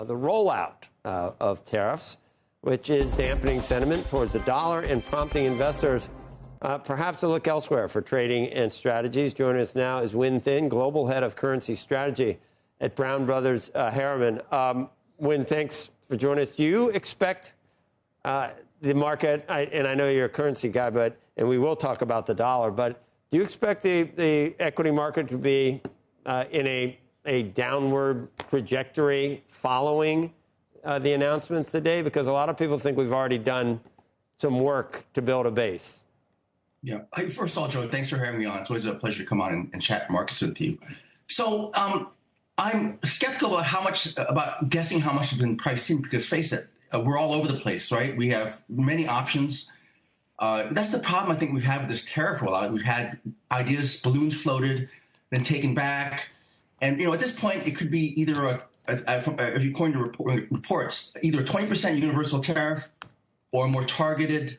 the rollout of tariffs, which is dampening sentiment towards the dollar and prompting investors perhaps to look elsewhere for trading and strategies. Joining us now is Win Thin, Global Head of Currency Strategy at Brown Brothers Harriman. Win, thanks for joining us. Do you expect the market, and I know you're a currency guy, and we will talk about the dollar, but do you expect the equity market to be in a downward trajectory following the announcements today? Because a lot of people think we've already done some work to build a base. Yeah. First of all, Joe, thanks for having me on. It's always a pleasure to come on and chat markets with you. So I'm skeptical about guessing how much has been priced in, because face it, we're all over the place, right? We have many options. That's the problem I think we've had with this tariff rollout. We've had ideas, balloons floated, then taken back. And, at this point, it could be either, according to reports, either a 20% universal tariff or a more targeted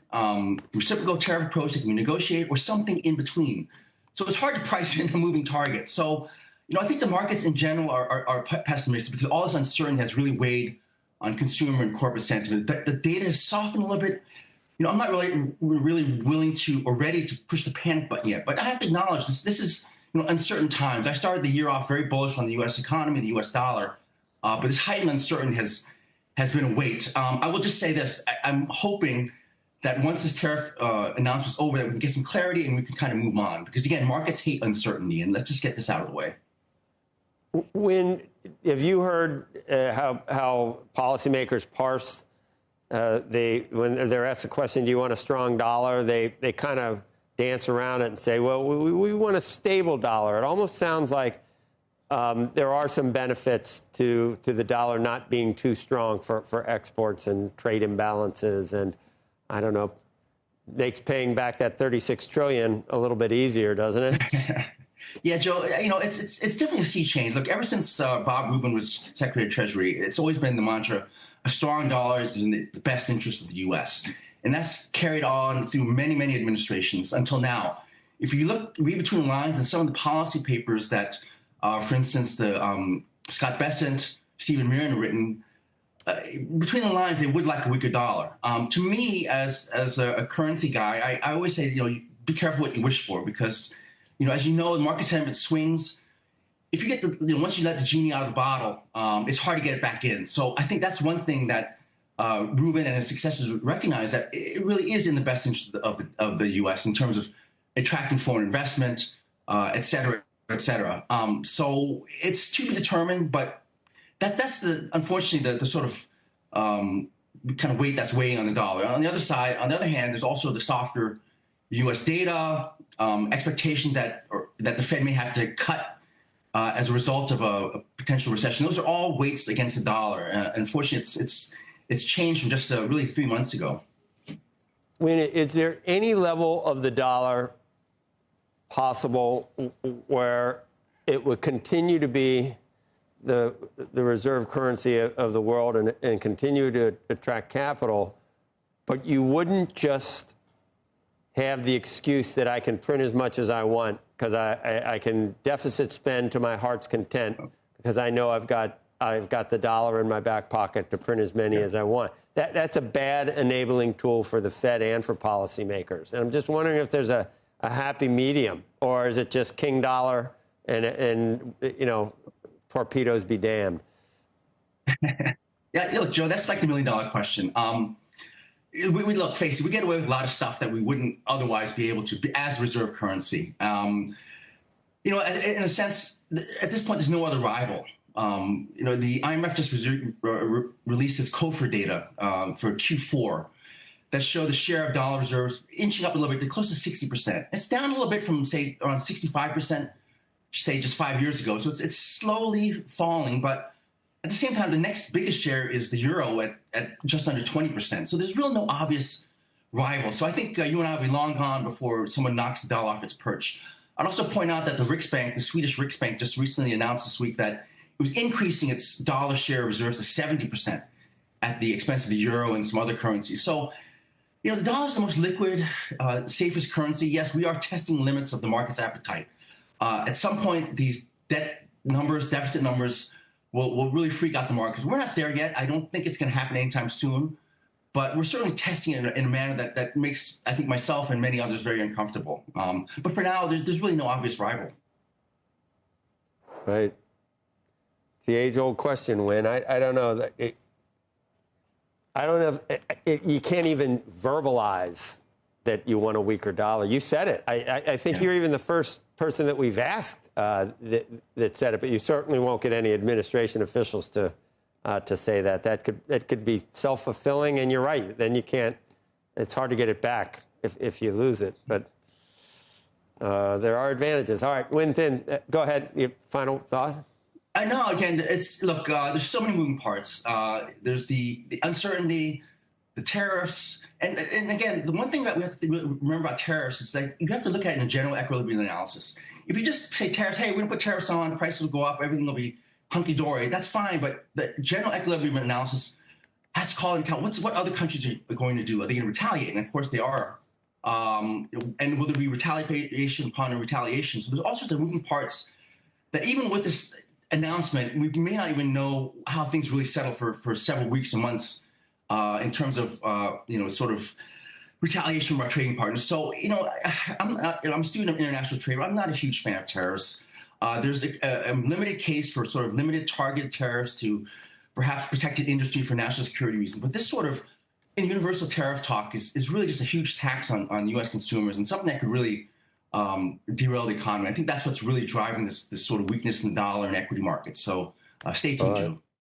reciprocal tariff approach that can be negotiated, or something in between. So it's hard to price in a moving target. So, I think the markets in general are pessimistic because all this uncertainty has really weighed on consumer and corporate sentiment. The data has softened a little bit. I'm not really willing to or ready to push the panic button yet, but I have to acknowledge this is uncertain times. I started the year off very bullish on the U.S. economy, the U.S. dollar, but this heightened uncertainty has been a weight. I will just say this: I'm hoping that once this tariff announcement's over, that we can get some clarity and we can kind of move on. Because again, markets hate uncertainty, and let's just get this out of the way. Have you heard how policymakers parse when they're asked the question, do you want a strong dollar? They kind of dance around it and say, well, we want a stable dollar. It almost sounds like there are some benefits to the dollar not being too strong for exports and trade imbalances, and I don't know, makes paying back that $36 trillion a little bit easier, doesn't it? Yeah, Joe, it's definitely a sea change. Look, ever since Bob Rubin was Secretary of Treasury, it's always been the mantra, a strong dollar is in the best interest of the U.S. And that's carried on through many, many administrations until now. If you read between the lines in some of the policy papers that, for instance, the Scott Bessent, Stephen Miran have written, between the lines, they would like a weaker dollar. To me, as a currency guy, I always say, be careful what you wish for, because as you know, the market sentiment swings. If you get once you let the genie out of the bottle, it's hard to get it back in. So I think that's one thing that Rubin and his successors recognize, that it really is in the best interest of the U.S. in terms of attracting foreign investment, et cetera, et cetera. So it's to be determined, but that's unfortunately the sort of kind of weight that's weighing on the dollar. On the other hand, there's also the softer U.S. data, expectation that the Fed may have to cut as a result of a potential recession. Those are all weights against the dollar. Unfortunately, it's changed from just really 3 months ago. Is there any level of the dollar possible where it would continue to be the reserve currency of the world and continue to attract capital, but you wouldn't just have the excuse that I can print as much as I want because I can deficit spend to my heart's content because I know I've got the dollar in my back pocket to print as many as I want? That's a bad enabling tool for the Fed and for policymakers. And I'm just wondering if there's a happy medium, or is it just king dollar and torpedoes be damned? Yeah, look, Joe, that's like the $1 million question. Face it, we get away with a lot of stuff that we wouldn't otherwise be able to as reserve currency. In a sense, at this point, there's no other rival. The IMF just released its COFR data for Q4 that show the share of dollar reserves inching up a little bit to close to 60%. It's down a little bit from, say, around 65%, say, just 5 years ago. So it's slowly falling, but at the same time, the next biggest share is the euro at just under 20%. So there's really no obvious rival. So I think you and I will be long gone before someone knocks the dollar off its perch. I'd also point out that the Riksbank, the Swedish Riksbank, just recently announced this week that it was increasing its dollar share of reserves to 70% at the expense of the euro and some other currencies. So, the dollar is the most liquid, safest currency. Yes, we are testing limits of the market's appetite. At some point, these deficit numbers will really freak out the market. We're not there yet. I don't think it's going to happen anytime soon, but we're certainly testing it in a manner that makes, I think, myself and many others very uncomfortable. But for now, there's really no obvious rival. Right. It's the age-old question, Win. I don't know. I don't know if you can't even verbalize that you want a weaker dollar. You said it. I think you're even the first person that we've asked that said it, but you certainly won't get any administration officials to say that. That could be self-fulfilling, and you're right. Then you can't. It's hard to get it back if you lose it. But there are advantages. All right, Win Thin, go ahead. Your final thought. I know. Again, look. There's so many moving parts. There's the uncertainty, the tariffs, and again, the one thing that we have to remember about tariffs is that you have to look at it in a general equilibrium analysis. If you just say tariffs, hey, we're going to put tariffs on, prices will go up, everything will be hunky dory. That's fine, but the general equilibrium analysis has to call into account what other countries are going to do. Are they going to retaliate? And of course, they are. And will there be retaliation upon retaliation? So there's all sorts of moving parts that even with this announcement, we may not even know how things really settle for several weeks and months in terms of sort of retaliation from our trading partners. So I'm a student of international trade. I'm not a huge fan of tariffs. There's a limited case for sort of limited targeted tariffs to perhaps protect an industry for national security reasons. But this sort of universal tariff talk is really just a huge tax on U.S. consumers and something that could really derail the economy. I think that's what's really driving this sort of weakness in the dollar and equity markets. So stay tuned, Joe.